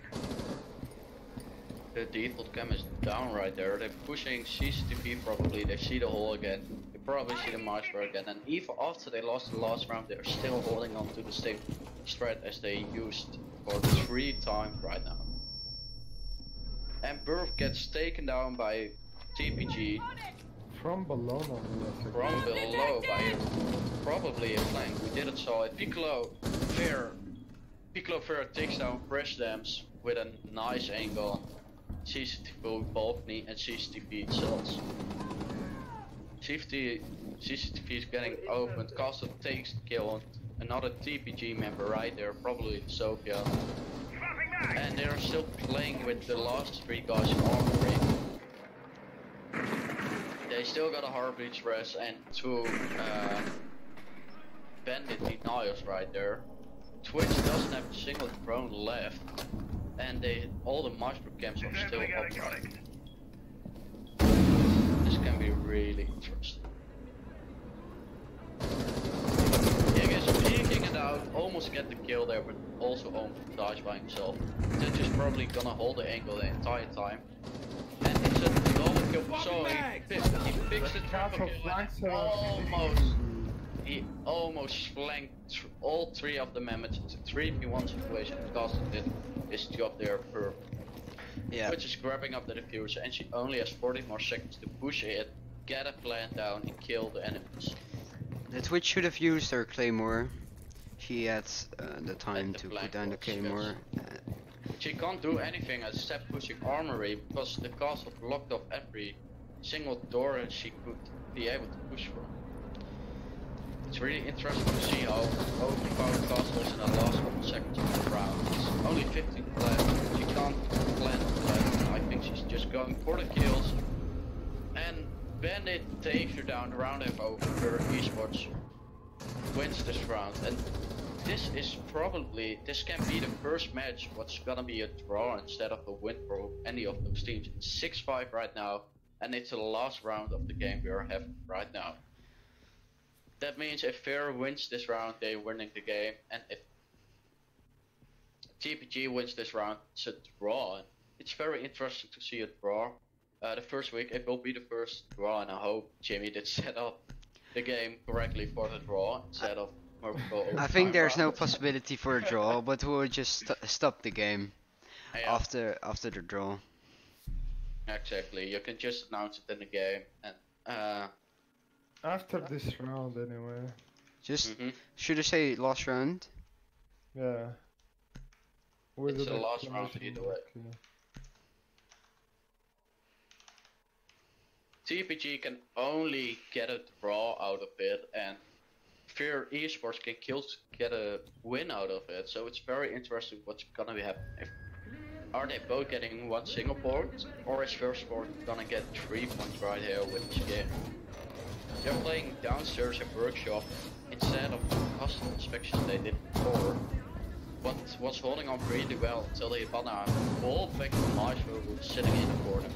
The default cam is down right there. They're pushing CCTV probably. They see the hole again. They probably see the maestro again. And even after they lost the last round, they're still holding on to the same strat as they used for 3 times right now. And Burf gets taken down by TPG From below, no, from below by probably a flank. We didn't saw it. Piccolo FeaR takes down Fresh Dams with a nice angle. CCTV balcony and CCTV cells. CCTV is getting opened. Castle takes the kill. Another TPG member right there, probably Sophia. And they're still playing with the last 3 guys in armory. They still got a Heartbeat Rest and 2 bandit denials right there. Twitch doesn't have a single drone left. And all the maestro camps are still upright. This can be really interesting. He is peeking it out, almost get the kill there, but also almost dies by himself. Twitch is probably gonna hold the angle the entire time. And it's a double kill, so he picks the triple kill and he almost flanked all 3 of the mammoths. It's a 3v1 situation. Castle did his job there perfect. Yeah. Twitch is grabbing up the diffuser and she only has 40 more seconds to push it, get a plant down and kill the enemies. The Twitch should have used her claymore. She had the time to put down the claymore. She can't do anything except pushing armory because the castle blocked off every single door and she could be able to push from. It's really interesting to see how overpowered castle is in the last couple seconds of the round. It's only 15 left. She can't plant left. I think she's just going for the kills. And Bandit takes her down. The round have over. Her esports wins this round. And this can be the first match what's gonna be a draw instead of a win for any of those teams. It's 6-5 right now. And it's the last round of the game we are having right now. That means if FeaR wins this round, they're winning the game, and if TPG wins this round, it's a draw. It's very interesting to see a draw. The first week, it will be the first draw, and I hope Jimmy did set up the game correctly for the draw instead of multiple. I think there's no possibility for a draw, but we'll just stop the game after the draw. Exactly, you can just announce it in the game, and after this round, anyway. Just should I say last round? Yeah. It's the last round either way. TPG can only get a draw out of it, and FeaR Esports can get a win out of it. So it's very interesting what's gonna be happening. Are they both getting 1 single point, or is FeaR Sport gonna get 3 points right here with this game? They're playing downstairs at workshop instead of custom inspection they did before. What was holding on really well until they got a ball back to Maestro who was sitting in the corner.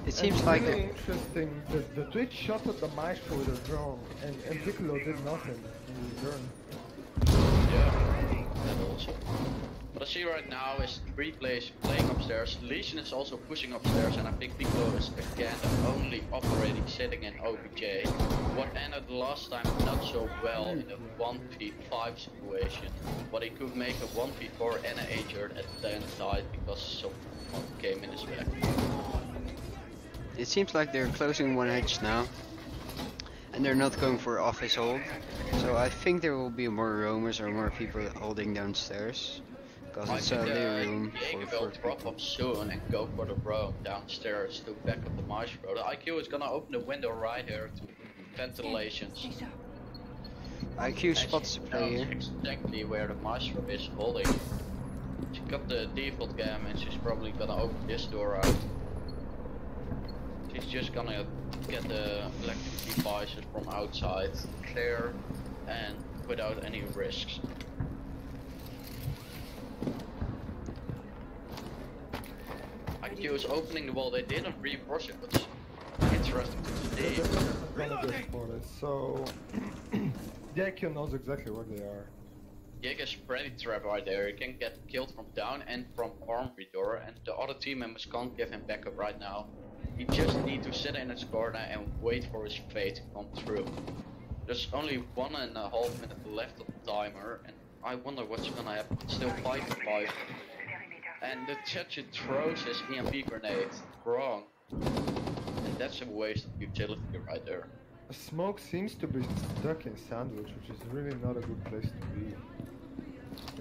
It seems it's like really interesting. The Twitch shot at the Maestro with a drone, and Piccolo did nothing in return. Yeah, that also. What I see right now is 3 players playing upstairs. Legion is also pushing upstairs, and I think Piccolo is again only operating sitting in OBJ. What ended last time not so well in a 1v5 situation, but he could make a 1v4 and an injured and then died because someone came in his back. it seems like they're closing one edge now, and they're not going for office hold. So I think there will be more roamers or more people holding downstairs. Because it's only room for drop up soon and go for the roam downstairs to back up the Maestro. The IQ is gonna open the window right here to ventilations. IQ spots the player. Exactly where the Maestro is holding. She got the default cam and she's probably gonna open this door out. he's just gonna get the electric devices from outside, clear, and without any risks. IQ is opening the wall, they didn't reinforce it, but it's interesting to see. They're not gonna get spotted, so the IQ knows exactly where they are. Jaeger's pretty trapped right there, he can get killed from down and from armory door, and the other team members can't give him backup right now. He just needs to sit in his corner and wait for his fate to come through. There's only 1.5 minutes left of the timer, and I wonder what's gonna happen. It's still 5-5. And the Chechen throws his EMP grenade wrong. And that's a waste of utility right there. Smoke seems to be stuck in sandwich, which is really not a good place to be.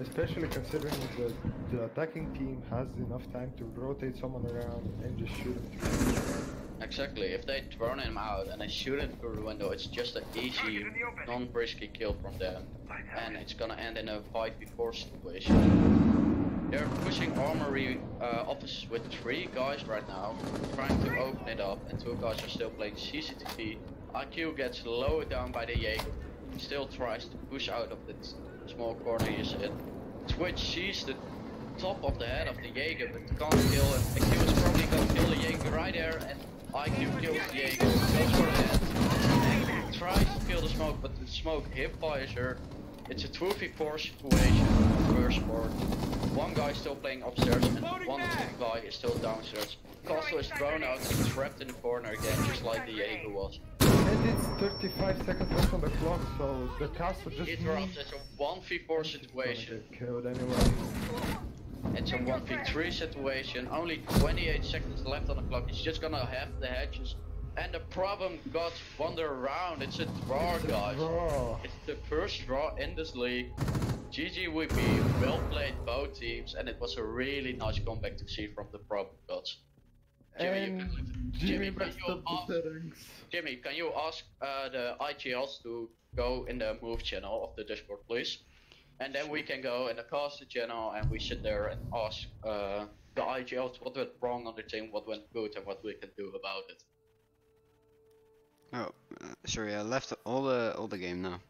Especially considering that the attacking team has enough time to rotate someone around and just shoot him through. Exactly, if they thrown him out and they shoot him through the window, it's just an easy, non-risky kill from them. And it's gonna end in a 5v4 situation. They're pushing armory offices with 3 guys right now, trying to open it up, and 2 guys are still playing CCTV. IQ gets lowered down by the Jaeger, still tries to push out of the small corner he's in. Twitch sees the top of the head of the Jaeger, but can't kill him. IQ is probably gonna kill the Jaeger right there, and IQ kills the Jaeger, goes for the head, and tries to kill the smoke, but the smoke hip-fires her. It's a 2v4 situation, first part. One guy is still playing upstairs, and one guy is still downstairs. Castle is thrown out and trapped in the corner again, just like the Jaeger was. And it's 35 seconds left on the clock, so the castle just Interrupt, it's a 1v4 situation. Get killed anyway. It's a 1v3 situation, only 28 seconds left on the clock. He's just gonna have the hedges. And the problem got wander around. It's a draw, guys. It's the first draw in this league. GG WP, well played both teams, and it was a really nice comeback to see from the problem gods. Jimmy messed up the settings. Jimmy, can you ask the IGLs to go in the move channel of the Discord, please? And then we can go in the caster channel and we sit there and ask the IGLs what went wrong on the team, what went good, and what we can do about it. Oh, sorry, I left all the game now.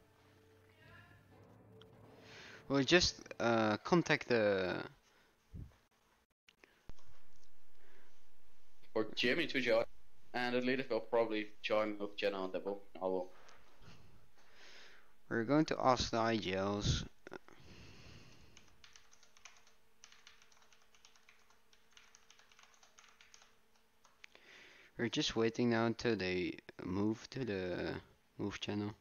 Well, just contact the. For Jimmy to join, and the leader will probably join move channel, and that will I will. We're going to ask the IGLs. We're just waiting now until they move to the move channel.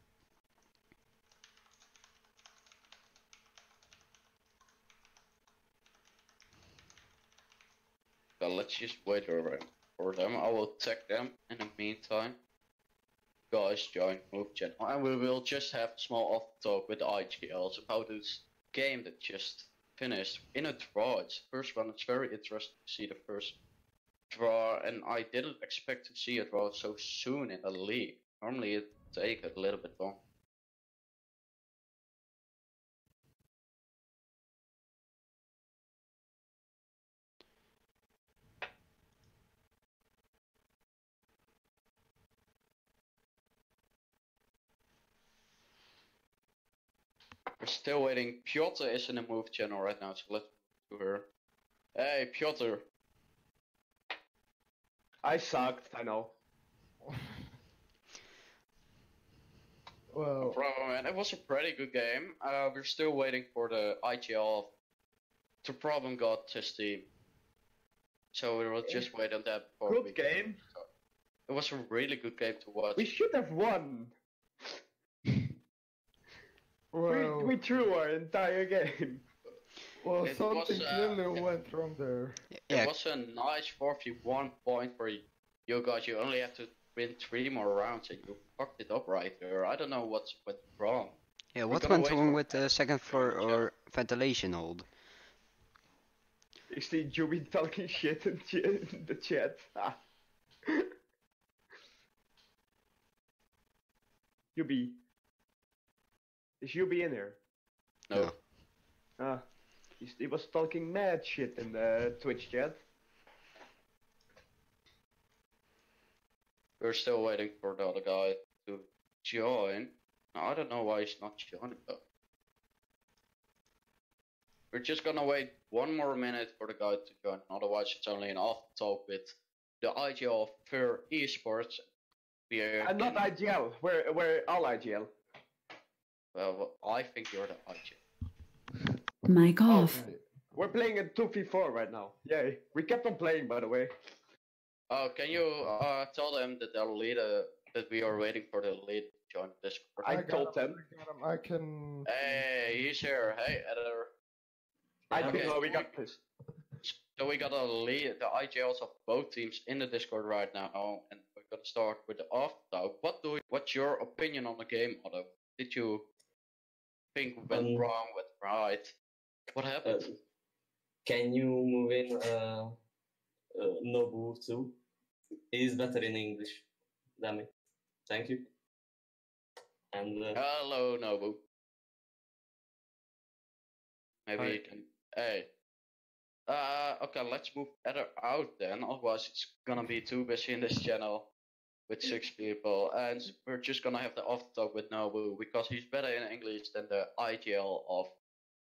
Well, let's just wait around for them. I will tag them in the meantime. Guys, join move channel, and we will just have a small off talk with the IGLs about this game that just finished in a draw. It's the first one. It's very interesting to see the first draw, and I didn't expect to see a draw so soon in the league. Normally it takes a little bit long. We're still waiting. Piotr is in the move channel right now, so let's do her. Hey, Piotr. I sucked, I know. Well, No problem, man. It was a pretty good game. We're still waiting for the IGL to problem god his team. So we will just wait on that before we Good game. It was a really good game to watch. We should have won. well, We threw our entire game. well, it something was, clearly went wrong there. Yeah, It was a nice 4v1 point for you guys. You only have to win 3 more rounds and you fucked it up right there. I don't know what went wrong. yeah. What gonna went wait wrong for with the second floor or ventilation hold? You see Juby talking shit in the chat. Juby. Is Juby in here? No. Ah. He was talking mad shit in the Twitch chat. We're still waiting for the other guy to join. I don't know why he's not joining though. We're just gonna wait 1 more minute for the guy to join, otherwise it's only an off talk with the IGL of FeaR esports. I'm not IGL, we're all IGL. Well, I think you're the IGL. Mic off. We're playing in 2v4 right now. Yay. We kept on playing, by the way. Oh, can you tell them that they'll lead that we are waiting for the lead to join Discord? I told them. I can. Hey, he's here. Hey, editor. I Okay. think we got this. So we got a lead, the IGLs of both teams in the Discord right now, and we're gonna start with the off talk. What's your opinion on the game, Otto? Did you think went wrong, went right? What happened? Can you move in Nobu too? He is better in English than me. Thank you. And Hello, Nobu. Maybe Hi. you can. Hey. Okay, let's move Eder out then. Otherwise, it's gonna be too busy in this channel with 6 people, and we're just gonna have the off talk with Nobu because he's better in English than the IGL of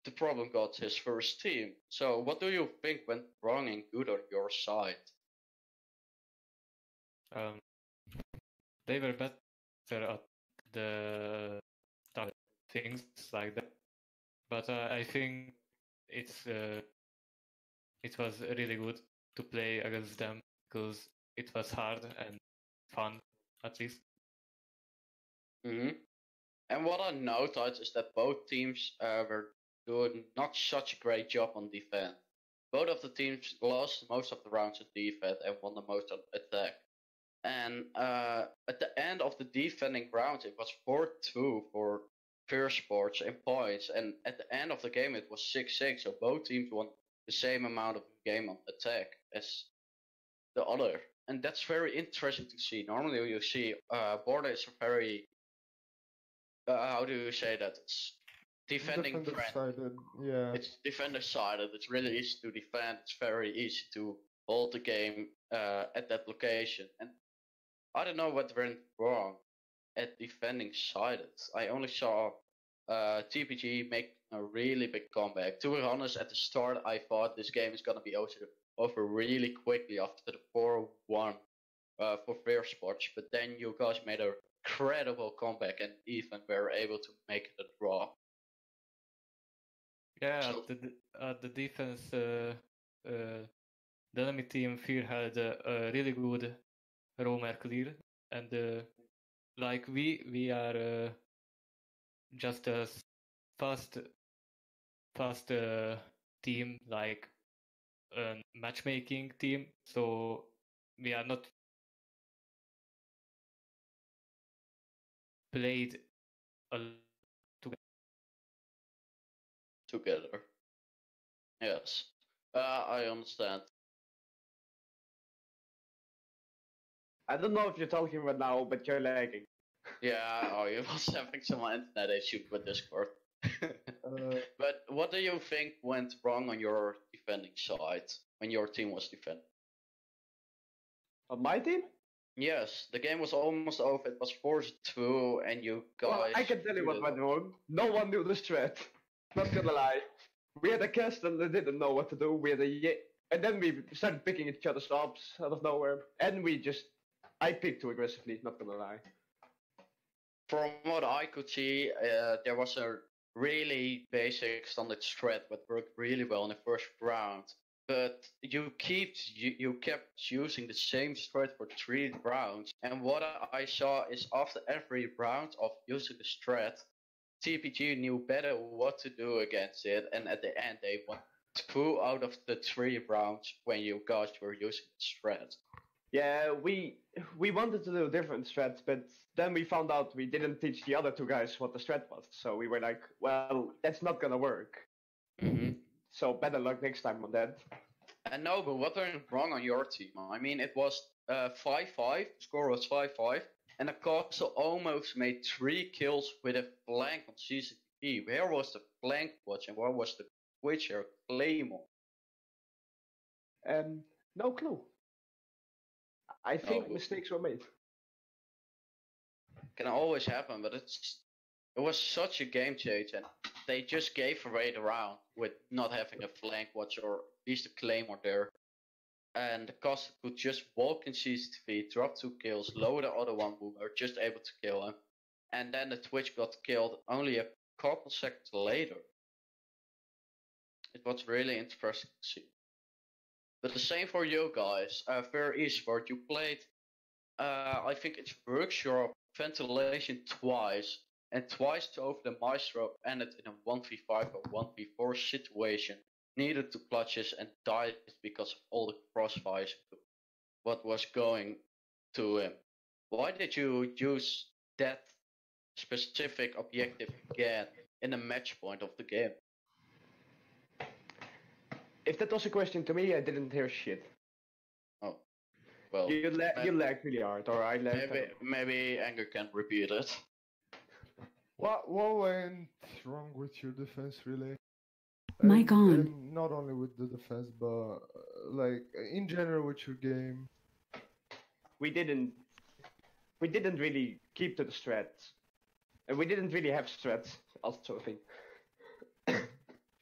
the Problem Gods, his first team. So, what do you think went wrong and good on your side? They were better at the start things like that, but I think it was really good to play against them because it was hard and fun, at least. And what I noticed is that both teams were doing not such a great job on defense. Both of the teams lost most of the rounds on defense and won the most on attack. And at the end of the defending round, it was 4-2 for FeaR Sports in points. And at the end of the game, it was 6-6. So both teams won the same amount of game on attack as the other. And that's very interesting to see. Normally you see Border is a very, how do you say that? It's defending friend. Yeah. It's defender sided. It's really easy to defend. It's very easy to hold the game at that location. And I don't know what went wrong at defending sided. I only saw TPG make a really big comeback. To be honest, at the start I thought this game is gonna be over really quickly after the 4-1 for FeaR Sports, but then you guys made a incredible comeback and even were able to make it a draw. Yeah, So- at the defense, the enemy team FeaR had a really good roamer clear, and like we are just a fast team, like a matchmaking team, so we are not played a together. Yes, I understand. I don't know if you're talking right now, but you're lagging. Yeah, oh, you was having some internet issue with Discord. But what do you think went wrong on your defending side when your team was defending? On my team? Yes, the game was almost over. It was 4-2, and you guys. Well, I can tell you what went wrong. No one knew the strat. Not gonna lie. We had a cast and they didn't know what to do. And then we started picking each other's ops out of nowhere. And I picked too aggressively, not gonna lie. From what I could see, there was a really basic standard strat that worked really well in the first round. But you kept using the same strat for 3 rounds. And what I saw is after every round of using the strat, TPG knew better what to do against it. And at the end, they won 2 out of the 3 rounds when you guys were using the strat. Yeah, we wanted to do different strats, but then we found out we didn't teach the other 2 guys what the strat was. So we were like, well, that's not gonna work. So better luck next time on that. And no, but what went wrong on your team? I mean, it was 5-5, the score was 5-5, and the castle almost made 3 kills with a flank on CCTV. Where was the flank watch and where was the Witcher Claymore? No clue. I think Oh. mistakes were made. can always happen, but it was such a game change, and they just gave away the round with not having a flank watch or at least a claymore there. And the caster could just walk in CCTV, drop 2 kills, lower the other one boomer, just able to kill him. And then the Twitch got killed only a couple seconds later. It was really interesting to see. But the same for you guys. FeaR esports, you played, I think it's workshop, ventilation twice, and twice over the Maestro ended in a 1v5 or 1v4 situation. Needed 2 clutches and died because of all the crossfires, what was going to him. Why did you use that specific objective again in the match point of the game? If that was a question to me, I didn't hear shit. Oh, well. You lagged really hard, or I lagged. Maybe Anger can repeat it. What went wrong with your defense, really? Mic on. Not only with the defense, but like in general with your game. We didn't really keep to the strats, and we didn't really have strats. Also, I think.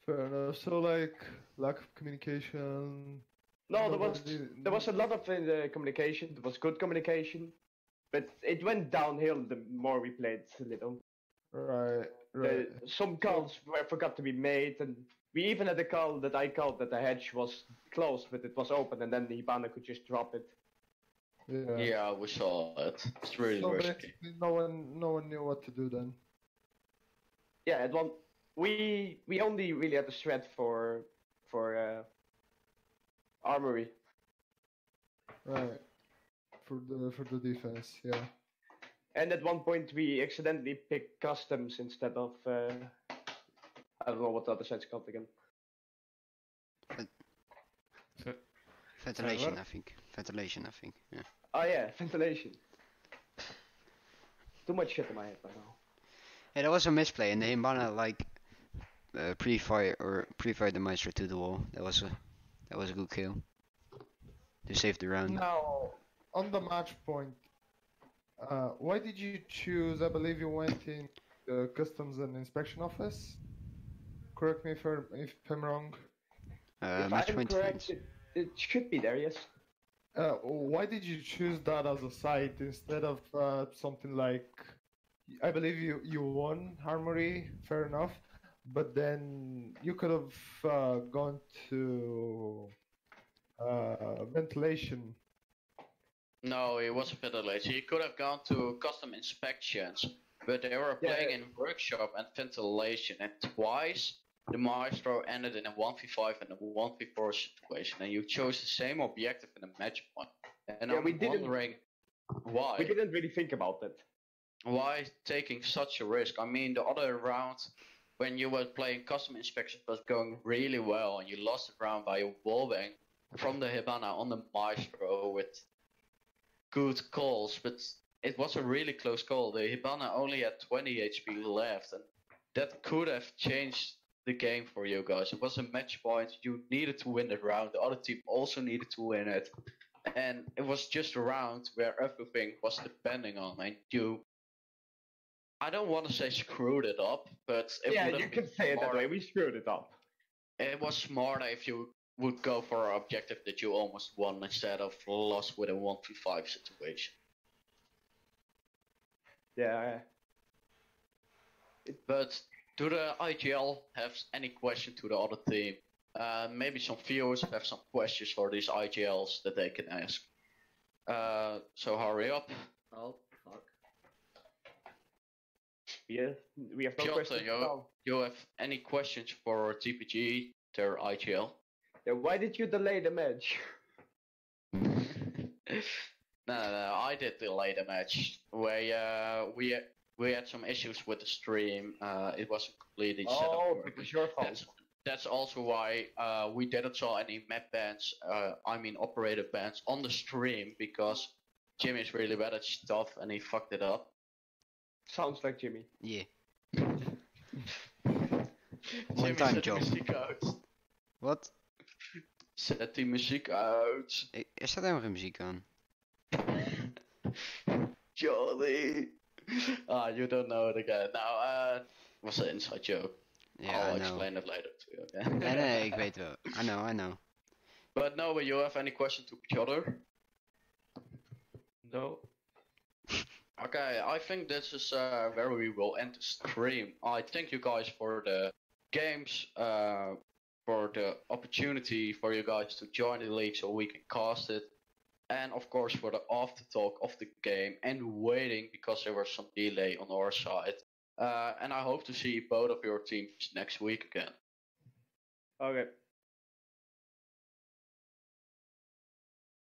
Fair enough. So like lack of communication. No, there was a lot of communication. There was good communication, but it went downhill the more we played a little. Right. Some calls forgot to be made, and we even had a call that I called that the hedge was closed, but it was open, and then the Hibana could just drop it. Yeah, we saw it. It's really risky. No one knew what to do then. Yeah, we only really had a threat for armory. Right. For the defense, yeah. And at one point we accidentally picked customs instead of I don't know what the other side's called again. Ventilation, I think. Ventilation, I think. Yeah. Oh yeah, ventilation. Too much shit in my head right now. Yeah, there was a misplay, and the Himbana like pre-fired the Maestro to the wall. That was a good kill. They saved the round. Now, on the match point, why did you choose? I believe you went in the customs and inspection office. Correct me if I'm wrong. If Match I'm point. correct, it should be there, yes. Why did you choose that as a site instead of something like? I believe you won Armory, fair enough, but then you could have gone to ventilation. No, it wasn't ventilation. He could have gone to custom inspections, but they were playing in workshop and ventilation, and twice the Maestro ended in a 1v5 and a 1v4 situation, and you chose the same objective in a match point. And I'm wondering why. We didn't really think about it. Why taking such a risk? I mean, the other round, when you were playing custom inspection, was going really well, and you lost the round by a wallbang from the Hibana on the Maestro with good calls, but it was a really close call. The Hibana only had 20 HP left, and that could have changed the game for you guys. It was a match point. You needed to win the round. The other team also needed to win it, and it was just a round where everything was depending on, and you. I don't want to say screwed it up, but you can say it that way. We screwed it up. It was smarter if you would go for an objective that you almost won instead of lost with a 1v5 situation. Yeah. But do the IGL have any question to the other team? Maybe some viewers have some questions for these IGLs that they can ask. So hurry up. Oh, fuck. Yeah, we have no Piotr, questions. you have any questions for TPG, their IGL? Yeah, why did you delay the match? No, I did delay the match. We had some issues with the stream. It wasn't completely set up. Oh, because your fault. That's also why we didn't saw any map bans, operator bans on the stream, because Jimmy's really bad at stuff and he fucked it up. Sounds like Jimmy. Yeah. Jimmy, time zet job. die muziek uit. Wat? Zet die muziek uit. Er staat helemaal geen muziek aan. Jolly. You don't know the guy. Now, was an inside joke. Yeah, I'll I know. explain it later to you, Nee, okay? nee, ik weet wel. I know. But Noah, you have any question to each other? No. Okay, I think this is where we will end the stream. I thank you guys for the games, for the opportunity for you guys to join the league so we can cast it. And of course for the after talk of the game and waiting because there was some delay on our side. And I hope to see both of your teams next week again. Okay.